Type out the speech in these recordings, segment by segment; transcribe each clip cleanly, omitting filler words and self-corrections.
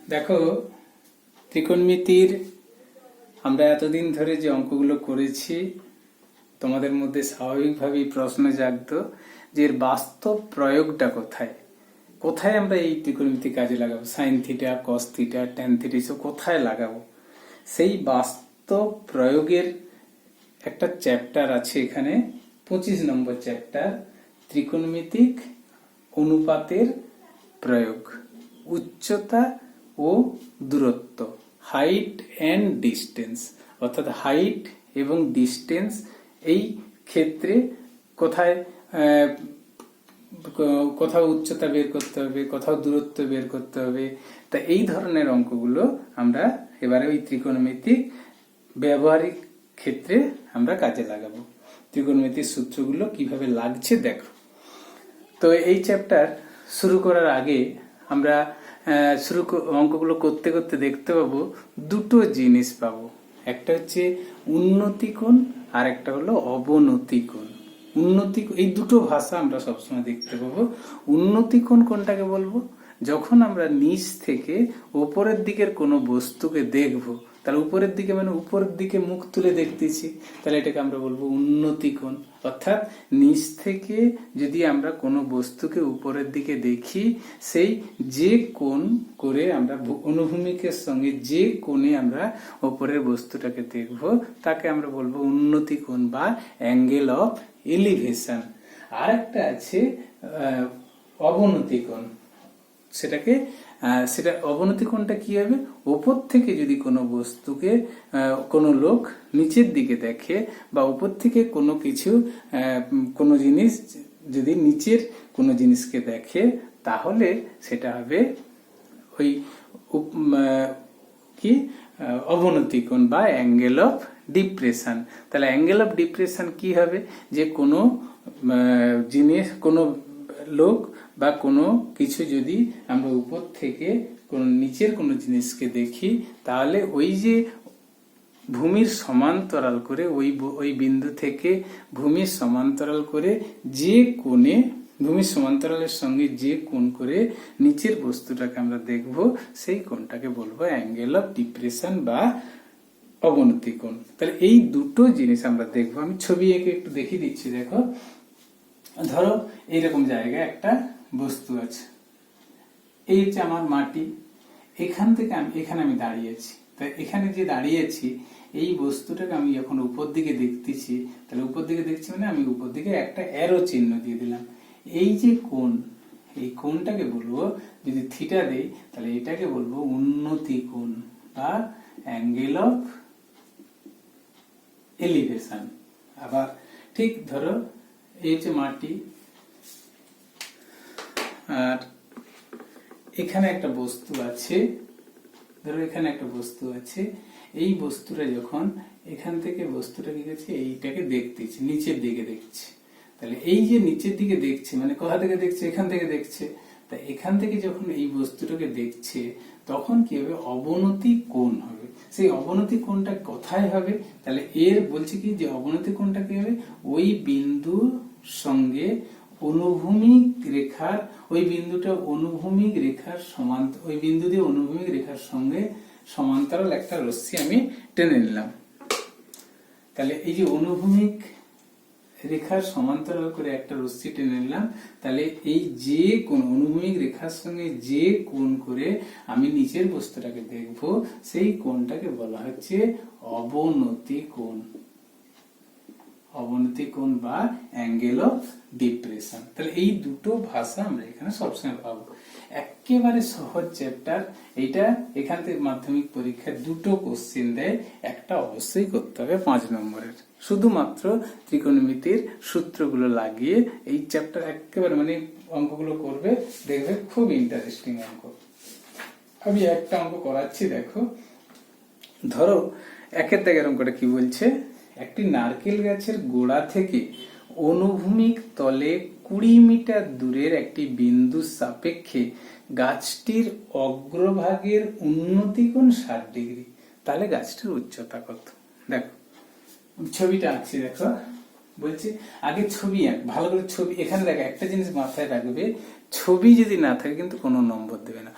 দেখো, ত্রিকোণমিতির আমরা এতদিন ধরে যে অঙ্কগুলো করেছি তোমাদের মধ্যে স্বাভাবিকভাবেই প্রশ্ন জাগতো যে এর বাস্তব প্রয়োগটা কোথায়। কোথায় আমরা এই ত্রিকোণমিতি কাজে লাগাবো? Sine theta, cos theta, tan theta এসব কোথায় লাগাবো? সেই বাস্তব প্রয়োগের একটা চ্যাপ্টার আছে এখানে, 25 নম্বর চ্যাপ্টার, ত্রিকোণমিতিক অনুপাতের প্রয়োগ, উচ্চতা ও দূরত্ব, হাইট অ্যান্ড ডিস্টেন্স, অর্থাৎ হাইট এবং ডিস্টেন্স এই ক্ষেত্রে কোথায় কোথাও উচ্চতা বের করতে হবে, কোথাও দূরত্ব বের করতে হবে। তা এই ধরনের অঙ্কগুলো আমরা এবারে ওই ত্রিকোণমিতিক ব্যবহারিক ক্ষেত্রে আমরা কাজে লাগাবো। ত্রিকোণমিতির সূত্রগুলো কিভাবে লাগছে দেখো। তো এই চ্যাপ্টার শুরু করার আগে আমরা অঙ্কগুলো করতে করতে দেখতে পাবো দুটো জিনিস পাবো। একটা হচ্ছে উন্নতি কোণ আর একটা হলো অবনতি কোণ। উন্নতি, এই দুটো ভাষা আমরা সবসময় দেখতে পাবো। উন্নতি কোণ কোনটাকে বলবো? যখন আমরা নিচ থেকে উপরের দিকের কোনো বস্তুকে দেখবো, তাহলে উপরের দিকে মানে উপরের দিকে মুখ তুলে দেখতেছি, তাহলে এটাকে আমরা বলবো উন্নতি কোণ। অর্থাৎ নিচ থেকে যদি আমরা কোনো বস্তুকে উপরের দিকে দেখি, সেই যে কোণ করে আমরা অনুভূমিকের সঙ্গে যে কোণে আমরা উপরের বস্তুটাকে দেখব তাকে আমরা বলবো উন্নতি কোণ বা অ্যাঙ্গেল অফ এলিভেশন। আর একটা আছে অবনতি কোণ। সেটা অবনতি কোণটা কি হবে? ওপর থেকে যদি কোনো বস্তুকে কোনো লোক নিচের দিকে দেখে, বা ওপর থেকে কোনো কিছু কোনো জিনিস যদি নিচের কোনো জিনিসকে দেখে, তাহলে সেটা হবে ওই কি অবনতি কোণ বা অ্যাঙ্গেল অফ ডিপ্রেশন। তাহলে অ্যাঙ্গেল অফ ডিপ্রেশন কি হবে? যে কোনো জিনিস, কোনো লোক বা কোনো কিছু যদি আমরা উপর থেকে কোনো নিচের কোনো জিনিসকে দেখি, তাহলে ওই যে ভূমির সমান্তরাল করে ওই বিন্দু থেকে ভূমির সমান্তরাল করে যে কোণে, ভূমির সমান্তরালের সঙ্গে যে কোণ করে নিচের বস্তুটাকে আমরা দেখব, সেই কোণটাকে বলবো অ্যাঙ্গেল অফ ডিপ্রেশন বা অবনতি কোণ। তাহলে এই দুটো জিনিস আমরা দেখবো। আমি ছবি এঁকে একটু দেখিয়ে দিচ্ছি। দেখো, ধরো এইরকম জায়গায় একটা বস্তু আছে, এই হচ্ছে আমার মাটি। এখান থেকে এখানে আমি দাঁড়িয়েছি। তাই এখানে যে দাঁড়িয়েছি, এই বস্তুটাকে আমি যখন উপর দিকে দেখতেছি, তাহলে উপর দিকে দেখছি মানে আমি উপর দিকে একটা অ্যারো চিহ্ন দিয়ে দিলাম। এই যে কোণ, এই কোণটাকে বলবো, যদি থিটা দেই তাহলে এটাকে বলবো উন্নতি কোণ বা অ্যাঙ্গেল অফ এলিভেশন। আবার ঠিক ধরো এই হচ্ছে মাটি, আর এখানে একটা বস্তু আছে। ধরো এখানে একটা বস্তু আছে, এই বস্তুটা যখন এখান থেকে বস্তুটা কি করছে, এইটাকে দেখতেছি, নিচের দিকে দেখছে। তাহলে এই যে নিচের দিকে দেখছে মানে কোথা থেকে দেখছে? এখান থেকে দেখছে। তা এখান থেকে যখন এই বস্তুটাকে দেখছে, তখন কি হবে? অবনতি কোণ হবে। সেই অবনতি কোণটা কোথায় হবে? তাহলে এর বলছে কি যে অবনতি কোণটা কি হবে? ওই বিন্দুর সঙ্গে অনুভূমিক রেখার, ওই বিন্দুটা অনুভূমিক রেখার ওই বিন্দু দিয়ে অনুভূমিক রেখার সঙ্গে সমান্তরাল একটা রশ্মি আমি টেনে নিলাম। তাহলে এই যে অনুভূমিক রেখার সমান্তরাল করে একটা রশ্মি টেনে নিলাম, তাহলে এই যে কোণ, অনুভূমিক রেখার সঙ্গে যে কোণ করে আমি নিচের বস্তুটাকে দেখব, সেই কোণটাকে বলা হচ্ছে অবনতি কোণ। অবনতি কোণ বা অ্যাঙ্গেল অফ ডিপ্রেশন। তাহলে এই দুটো ভাষা আমরা এখানে সবসময় পাবো। একেবারে সহজ চ্যাপ্টার এইটা। এখান থেকে মাধ্যমিক পরীক্ষায় দুটো কোশ্চেন দেয়, একটা অবশ্যই করতে হবে 5 নম্বরের। শুধুমাত্র ত্রিকোণমিতির সূত্রগুলো লাগিয়ে এই চ্যাপ্টার একেবারে মানে অঙ্কগুলো করবে, দেখবে খুব ইন্টারেস্টিং অঙ্ক। আমি একটা অঙ্ক করাচ্ছি, দেখো। ধরো একের দাগের অঙ্কটা কি বলছে? একটি নারকেল গাছের গোড়া থেকে অনুভূমিক তলে 20 মিটার দূরের একটি বিন্দু সাপেক্ষে গাছটির অগ্রভাগের উন্নতি কোণ 60 ডিগ্রি। তাহলে গাছটির উচ্চতা কত? দেখো ছবিটা আঁকছি। দেখো, বলছি আগে ছবি আঁক, ভালো করে ছবি। এখানে দেখো একটা জিনিস মাথায় রাখবে, ছবি যদি না থাকে কিন্তু কোনো নম্বর দেবে না।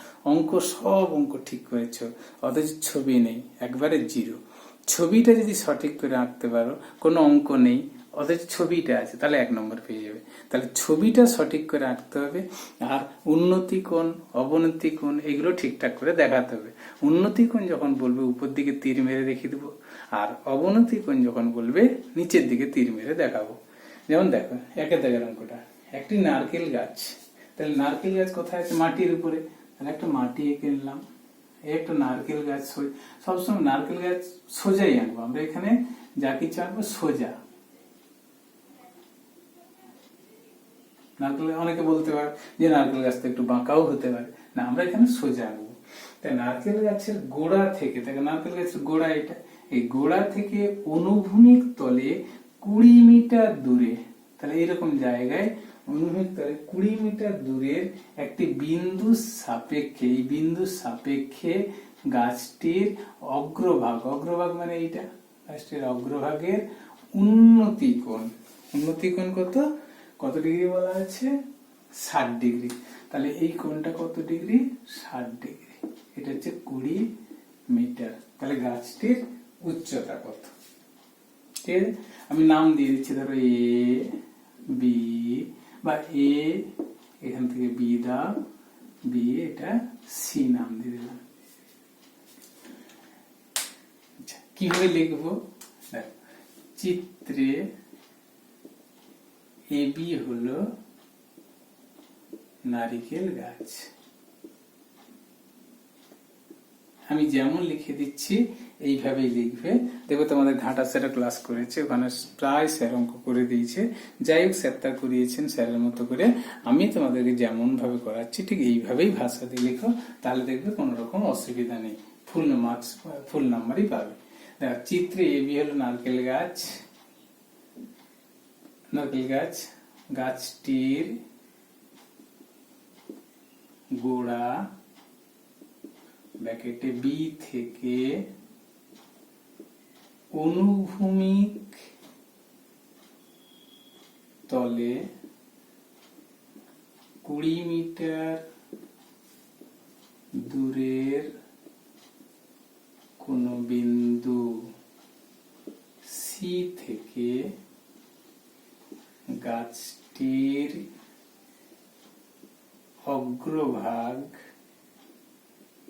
সব অঙ্ক ঠিক করেছো, অথচ ছবি নেই, একবারে 0। ছবিটা যদি সঠিক করে আঁকতে পারো, কোনো অঙ্ক নেই, অথচ ছবিটা আছে, তাহলে 1 নম্বর পেয়ে যাবে। তাহলে ছবিটা সঠিক করে আঁকতে হবে, আর উন্নতি কোণ, অবনতি কোণ এগুলো ঠিকঠাক করে দেখাতে হবে। উন্নতি কোণ যখন বলবে উপর দিকে তীর মেরে দেখিয়ে দেবো, আর অবনতি কোণ যখন বলবে নিচের দিকে তীর মেরে দেখাবো। যেমন দেখো 1 দাগের অঙ্কটা, একটি নারকেল গাছ, তাহলে নারকেল গাছ কোথায় আছে? মাটির উপরে, তাহলে একটা মাটি এঁকে নিলাম। একটা নারকেল গাছ, সবসময় নারকেল গাছ সোজাই আঁকবো আমরা, এখানে যা কিছু আঁকবো সোজা। নারকেল, অনেকে বলতে পারে যে নারকেল গাছটা একটু বাঁকাও হতে পারে, না আমরা এখানে সোজা আঁকবো। তাই নারকেল গাছের গোড়া থেকে, দেখো নারকেল গাছের গোড়া এটা, এই গোড়া থেকে অনুভূমিক তলে 20 মিটার দূরে, তাহলে এরকম জায়গায় অনুভূমিক তলে 20 মিটার দূরের একটি বিন্দু সাপেক্ষে, এই বিন্দু সাপেক্ষে গাছটির অগ্রভাগ মানে এইটা, গাছটির অগ্রভাগের উন্নতি কোণ। উন্নতি কোণ কত ডিগ্রি বলা আছে? 60 ডিগ্রি। তাহলে এই কোণটা কত ডিগ্রি? 60 ডিগ্রি। এটা হচ্ছে 20 মিটার। তাহলে গাছটির উচ্চতা কত? ঠিক আছে, আমি নাম দিয়ে দিচ্ছি, ধরো এ বি, বা এ এখান থেকে বি দাও, বি এটা সি নাম দিয়ে দিলাম। আচ্ছা, কিভাবে লিখবো? চিত্রে এ বি হলো নারিকেল গাছ। আমি যেমন লিখে দিচ্ছি এইভাবেই লিখবে। দেখো তোমাদের ঘাটা স্যার ক্লাস করেছে, ওখানে প্রায় স্যার অঙ্ক করে দিয়েছে। যাই হোক, স্যার তা করিয়েছেন স্যারের মতো করে। আমি তোমাদেরকে যেমন ভাবে করাচ্ছি ঠিক এইভাবেই ভাষা দিয়ে লিখো, তাহলে দেখবে কোনো রকম অসুবিধা নেই, ফুল নাম্বারই পাবে। দেখো চিত্রে এ বি হলো নারকেল গাছ, গাছটির গোড়া ব্র্যাকেটে বি থেকে অনুভূমিক তলে 20 মিটার দূরের কোন বিন্দু সি থেকে গাছটির অগ্রভাগ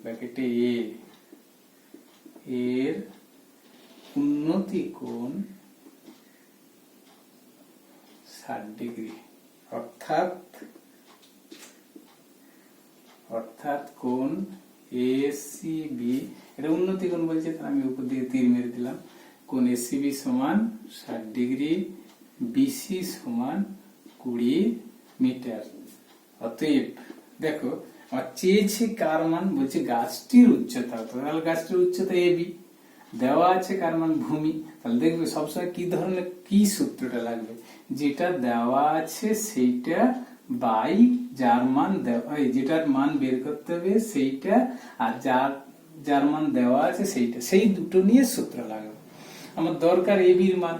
ব্র্যাকেটে এ এর উন্নতি কোণ 60 ডিগ্রি। অর্থাৎ কোণ এসিবি, এটা উন্নতি কোণ বলছে, তাহলে আমি উপর দিকে তীর মেরে দিলাম। কোণ এসিবি সমান 60 ডিগ্রি, বিসি সমান 20 মিটার। অতএব দেখো আমার চেয়েছে কার মান, বলছে গাছটির উচ্চতা, তাহলে গাছটির উচ্চতা এ বি, দেওয়া আছে কার মান? ভূমি। তাহলে দেখবে সবসময় কি ধরনের কি সূত্রটা লাগবে, যেটা দেওয়া আছে সেইটা বাই যার মান দেওয়া, যেটার মান বের করতে হবে সেইটা, আর যার মান দেওয়া আছে সেইটা, সেই দুটো নিয়ে সূত্র লাগবে। আমার দরকার এ বির মান,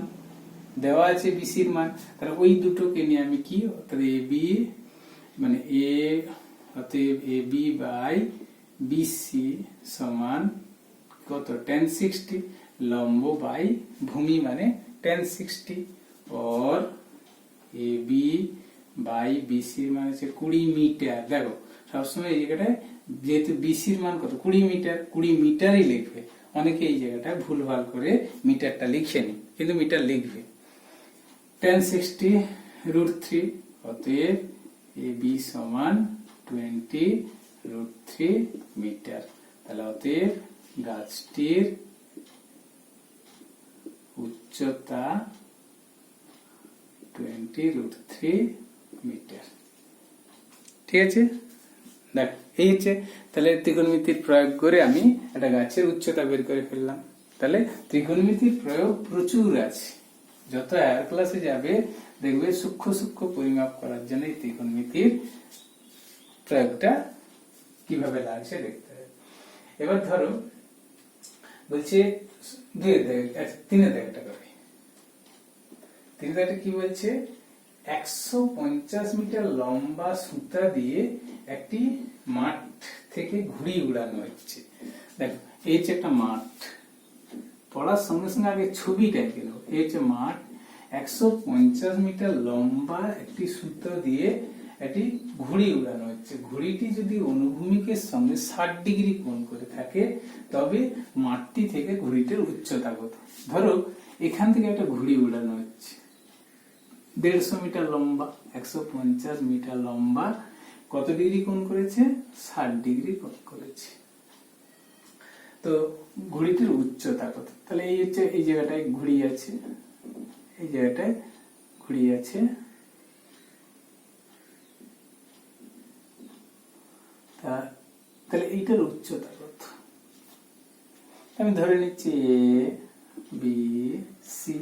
দেওয়া আছে বিসির মান, তাহলে ওই দুটোকে নিয়ে আমি কি, তাহলে এ বি মানে অতএব এ বি বাই বিসি সমান কত? tan 60, লম্ব বাই ভূমি মানে tan 60, और এ বি বাই বিসির মান হচ্ছে 20 মিটার। দেখো সবসময় এই জায়গাটায় যেহেতু বিসির মান কত? 20 মিটার, 20 মিটারই লিখবে। অনেকে এই জায়গাটায় ভুলভাল করে মিটারটা লিখেনি, কিন্তু মিটার লিখবে। tan 60 √3, অতএব এ বি সমান 20 √3 মিটার। তাহলে অতএব গাছটির উচ্চতা 20 √3 মিটার। ঠিক আছে, দেখ এই হচ্ছে। তাহলে ত্রিকোণমিতির প্রয়োগ করে আমি একটা গাছের উচ্চতা বের করে ফেললাম। তাহলে ত্রিকোণমিতির প্রয়োগ প্রচুর আছে, যত হায়ার ক্লাসে যাবে দেখবে সূক্ষ্ম পরিমাপ করার জন্য এই ত্রিকোণমিতির প্রয়োগটা কিভাবে লাগছে দেখতে হবে। এবার ধরো বলছে 3 দাগটা করে, 3 দাগটা কি বলছে? 150 মিটার লম্বা সুতা দিয়ে একটি মাঠ থেকে ঘুড়ি উড়ানো হচ্ছে। দেখো এই হচ্ছে একটা মাঠ, পড়ার সঙ্গে সঙ্গে আগে ছবিটা এঁকে নেবো। এই হচ্ছে মাঠ, 150 মিটার লম্বা একটি সুতো দিয়ে একটি ঘুড়ি উড়ানো হচ্ছে। ঘুড়িটি যদি অনুভূমিকের সঙ্গে 60 ডিগ্রি কোণ করে থাকে তবে মাঠটি থেকে ঘুড়িটির উচ্চতা কত। ধরো এখান থেকে একটা ঘুড়ি উড়ানো হচ্ছে 150 মিটার লম্বা, 150 মিটার লম্বা, কত ডিগ্রি কোণ করেছে? 60 ডিগ্রি কোণ করেছে। তো ঘুড়িটির উচ্চতা কত? তাহলে এই হচ্ছে, এই জায়গাটায় ঘুড়ি আছে, এই জায়গাটায় ঘুড়ি আছে, তাহলে এইটার উচ্চতা কত? আমি ধরে নিচ্ছি এ বি সি।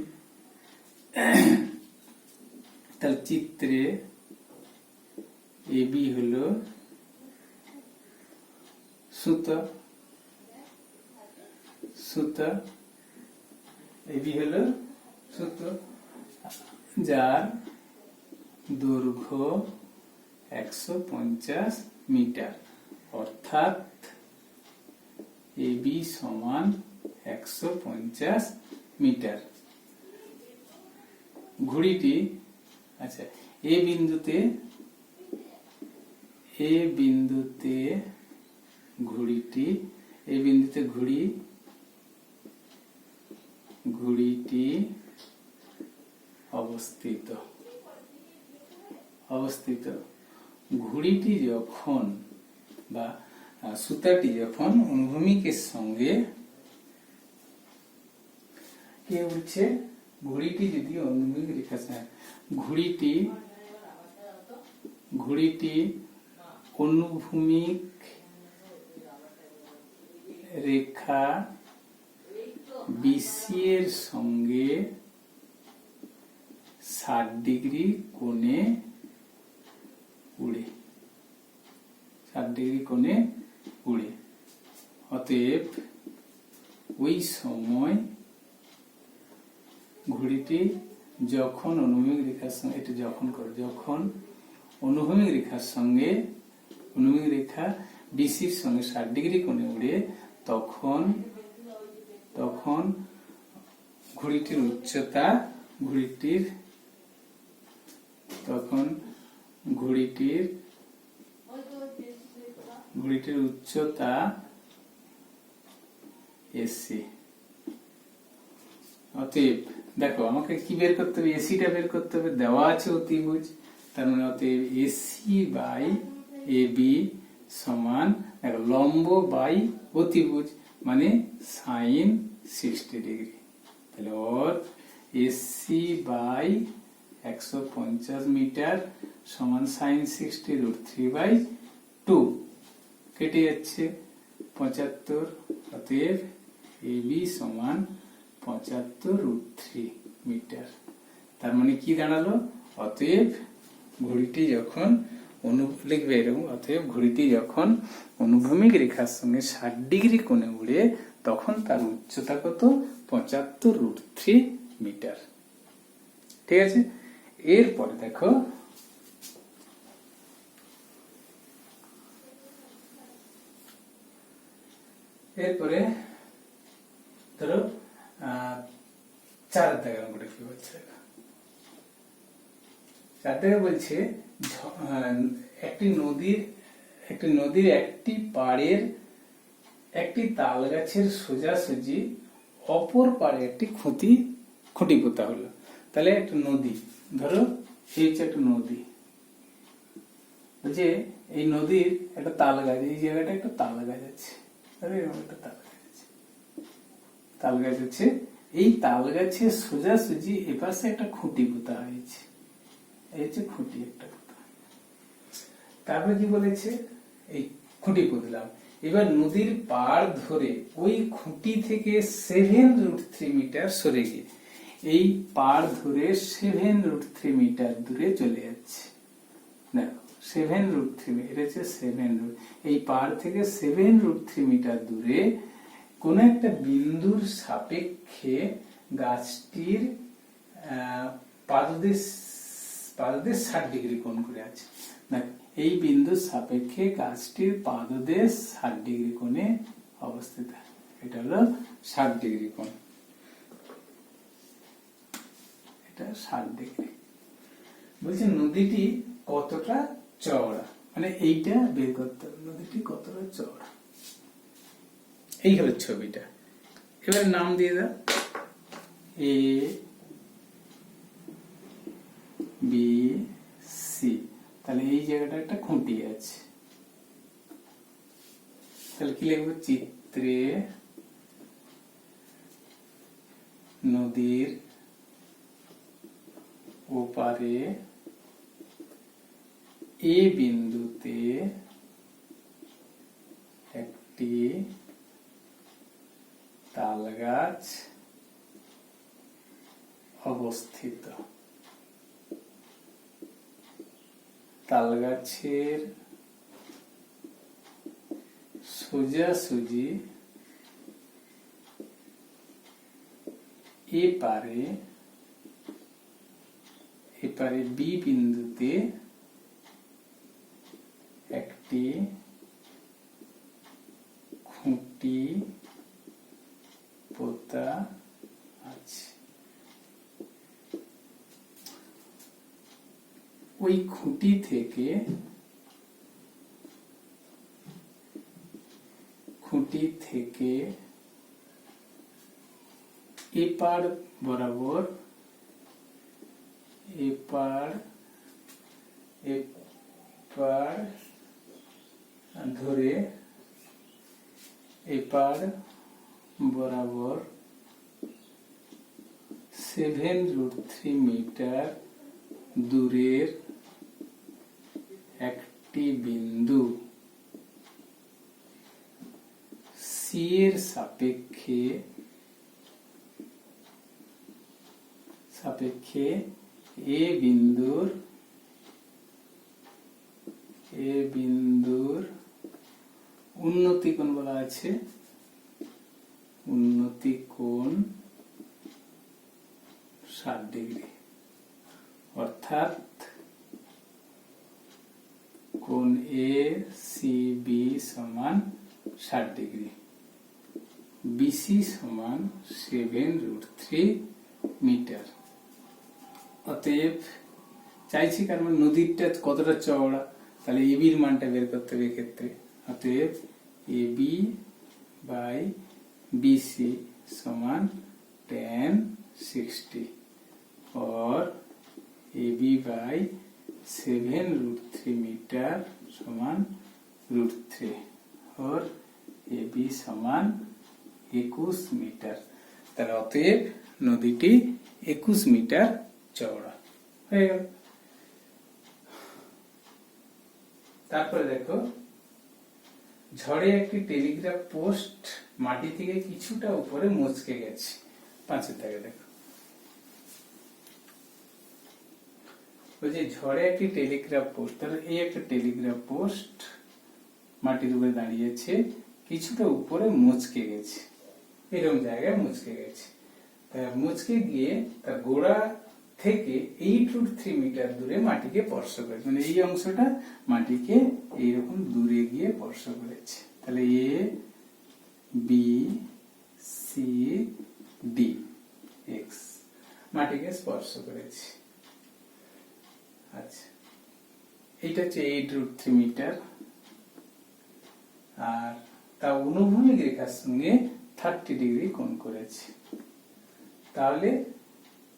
তাহলে চিত্রে এ বি হলো সুতা, সুতা এ বি হলো সুতো যার দৈর্ঘ্য 150 মিটার, অর্থাৎ এ বি সমান 150 মিটার। ঘুড়িটি, আচ্ছা এ বিন্দুতে ঘুড়িটি, এই বিন্দুতে ঘুড়িটি অবস্থিত। ঘুড়িটি যখন বা সুতাটি যখন অনুভূমিকের সঙ্গে কি উঠছে, ঘুড়িটি যদি অনুভূমিক রেখা, ঘুড়িটি অনুভূমিক রেখা বিসি এর সঙ্গে 60 ডিগ্রি কোণে উড়ে, 60 ডিগ্রি কোণে উড়ে। অতএব ওই সময় ঘুড়িটি যখন অনুভূমিক রেখার সঙ্গে, এটা যখন অনুভূমিক রেখার সঙ্গে, অনুভূমিক রেখা বিসির সঙ্গে 60 ডিগ্রি কোণে উড়ে, তখন ঘুড়িটির উচ্চতা, ঘুড়িটির উচ্চতা এসি। অতএব দেখো আমাকে কি বের করতে হবে? এসিটা বের করতে হবে, দেওয়া আছে অতিভুজ, তার মানে অতএব এসি বাই এ বি সমান, দেখো লম্ব বাই অতিভুজ মানে সাইন 60 ডিগ্রি। তাহলে ওর এসি বাই 150 মিটার সমান সাইন 60 √3/2, কেটে যাচ্ছে 75। অতএব এ বি সমান 75√3 মিটার। তার মানে কি দাঁড়ালো? অতএব ঘুড়িটি যখন লিখবে এরকম, অতএব ঘুড়িটি যখন অনুভূমিক রেখার সঙ্গে 60 ডিগ্রি কোণে উড়ে তখন তার উচ্চতা কত? 75√3 মিটার। ঠিক আছে, এরপরে দেখো এরপরে ধরো 4 দাগের অঙ্কটা কি বলছে? 4 দাগে বলছে একটি নদীর একটি পাড়ের একটি তাল গাছের সোজাসুজি অপর পাড়ে একটি খুঁটি পোতা হলো। তাহলে একটা নদী, ধরো এই হচ্ছে একটা নদী, বলছে এই নদীর একটা তাল গাছ, এই জায়গাটা একটা তাল গাছ আছে, একটা তাল গাছ আছে, এই তাল গাছের সোজাসুজি এপাশে একটা খুঁটি পোতা হয়েছে, এই হচ্ছে খুঁটি একটা পোতা। তারপরে কি বলেছে? এই খুঁটি পুঁতলাম, এবার নদীর পাড় ধরে ওই খুঁটি থেকে 7√3 মিটার সরে গিয়ে এই পাড় ধরে 7√3 মিটার দূরে চলে যাচ্ছে। দেখো 7√3, এটা হচ্ছে 7, এই পাড় থেকে 7√3 মিটার দূরে কোন একটা বিন্দুর সাপেক্ষে গাছটির পাদদেশ 60 ডিগ্রি কোণ করে আছে। দেখ এই বিন্দুর সাপেক্ষে গাছটির পাদদেশ 60 ডিগ্রি কোণে অবস্থিত। এটা হলো 60 ডিগ্রি কোণ, এটা 60 ডিগ্রি। বলছে নদীটি কতটা চওড়া, মানে এইটা বের করতে হবে, নদীটি কতটা চওড়া। এই হলো ছবিটা। এবার নাম দিয়ে দাও এ বি সি। তাহলে এই জায়গাটা একটা খুঁটি আছে, তাহলে কি লিখবো? চিত্রে নদীর ওপারে এ বিন্দুতে একটি তালগাছ অবস্থিত। তালগাছের সোজাসুজি এপারে বি বিন্দুতে একটি খুঁটি পোতা আছে। ওই খুঁটি থেকে এপার বরাবর ধরে এপার বরাবর 7√3 মিটার দূরের একটি বিন্দু সি এর সাপেক্ষে এ বিন্দুর উন্নতি কোণ বলা আছে, উন্নতি কোণ 60 ডিগ্রি। অর্থাৎ কোণ এ সি বি সমান 60 ডিগ্রি, বিসি সমান 7√3 মিটার। অতএব চাইছি কারণ নদীটা কতটা চওড়া, তাহলে এবির মানটা বের করতে হবে এক্ষেত্রে। অতএব এবি বাই বিসি সমান tan 60 और এবি বাই 7√3 মিটার সমান √3 और এবি সমান 21 মিটার। তাহলে অতএব নদীটি 21 মিটার চওড়া হয়ে গেল। তারপরে দেখো ঝড়ে একটি টেলিগ্রাফ পোস্ট মাটি থেকে কিছুটা উপরে মুচকে গেছে। 5 থেকে দেখো বলছে ঝড়ে একটি টেলিগ্রাফ পোস্ট, তাহলে এই একটা টেলিগ্রাফ পোস্ট মাটির উপরে দাঁড়িয়েছে, কিছুটা উপরে মুচকে গেছে, এরকম জায়গায় মুচকে গেছে। মুচকে গিয়ে তার গোড়া থেকে 8√3 মিটার দূরে মাটিকে স্পর্শ করেছে, মানে এই অংশটা মাটিকে এইরকম দূরে গিয়ে স্পর্শ করেছে। তাহলে A B C D x মাটিকে স্পর্শ করেছে। আচ্ছা, এইটা হচ্ছে 8√3 মিটার, আর তা অনুভূমিক রেখার সঙ্গে 30 ডিগ্রি কোণ করেছে। তাহলে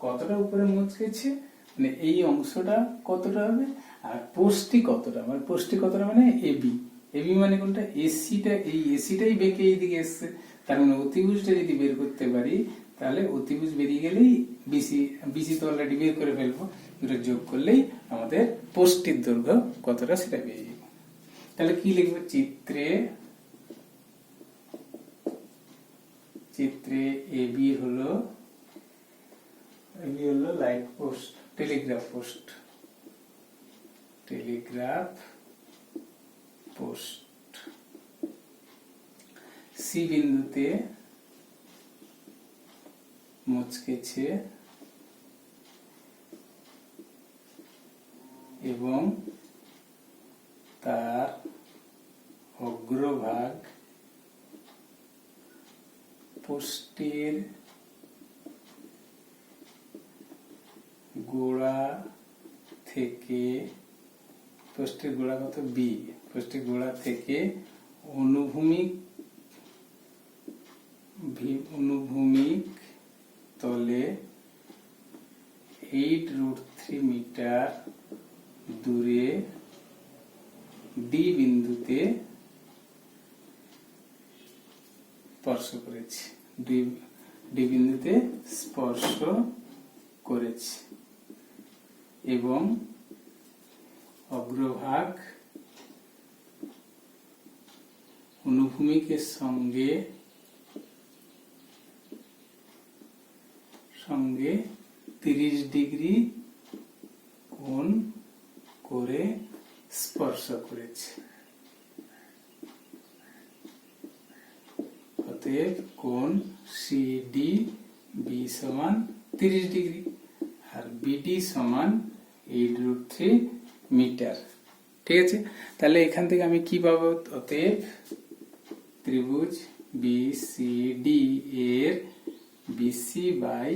কতটা উপরে মুচকেছে, মানে এই অংশটা কতটা হবে, আর পোস্টটি কতটা, মানে পোস্টটি কতটা মানে এবি। এবি মানে কোনটা? এসিটা, এই এসিটাই বেঁকে এইদিকে এসছে, তার মানে অতিভুজটা যদি বের করতে পারি তাহলে অতিভুজ বেরিয়ে গেলেই বিসি তো অলরেডি বের করে ফেলবো, দুটো যোগ করলেই আমাদের পোস্টটির দৈর্ঘ্য কতটা সেটা পেয়ে যাবো। তাহলে কি লিখবো? চিত্রে এবি হলো light post, telegraph post. C বিন্দুতে মুচকেছে পোস্টের গোড়া থেকে, পোস্টের গোড়া কত বি, পোস্টের গোড়া থেকে অনুভূমিক তলে 8√3 মিটার দূরে ডি বিন্দুতে স্পর্শ করেছে, ডি বিন্দুতে স্পর্শ করেছে এবং অগ্রভাগ অনুভূমিকের সঙ্গে 30 ডিগ্রি কোণ করে স্পর্শ করেছে। অতএব কোণ সিডিবি সমান 30 ডিগ্রি আর বিডি সমান 8√3 মিটার। ঠিক আছে, তাহলে এখান থেকে আমি কি পাবো? অতএব ত্রিভুজ বিসিডি এর বিসি বাই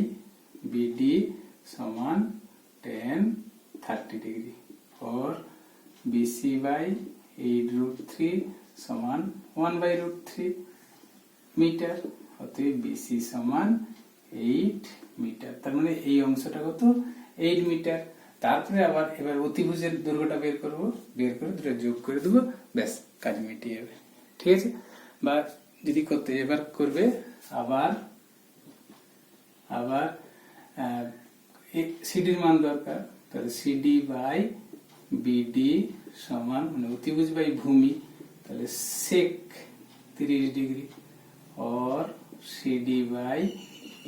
বিডি সমান tan 30 ডিগ্রি और বিসি বাই 8√3 সমান 1/√3 মিটার। অতএব বিসি সমান 8 মিটার। তার মানে এই অংশটা কত? 8 মিটার। তারপরে আবার এবার অতিভুজের দৈর্ঘ্যটা বের করব, বের করে দুটো যোগ করে দেবো, ব্যাস কাজ মিটিয়ে যাবে। ঠিক আছে, বা যদি করতে এবার করবে আবার সিডির মান দরকার, তাহলে সিডি বাই বিডি সমান মানে অতিভুজ বাই ভূমি, তাহলে sec 30 ডিগ্রি और সিডি বাই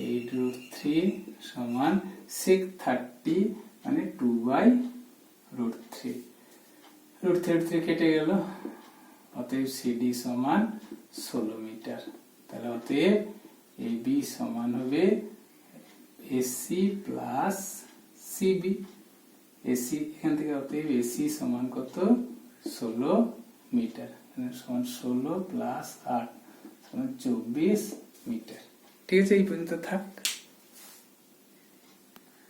8√3 সমান sec 30 মানে 2/√3। √3 কেটে গেল, অতএব সিডি সমান 16 মিটার। তাহলে অতএব এবি সমান হবে এসি প্লাস সিবি। এসি এখান থেকে অতএব এসি সমান কত? 16 মিটার, সমান 16 প্লাস 8 সমান 24 মিটার। ঠিক আছে, এই পর্যন্ত থাক।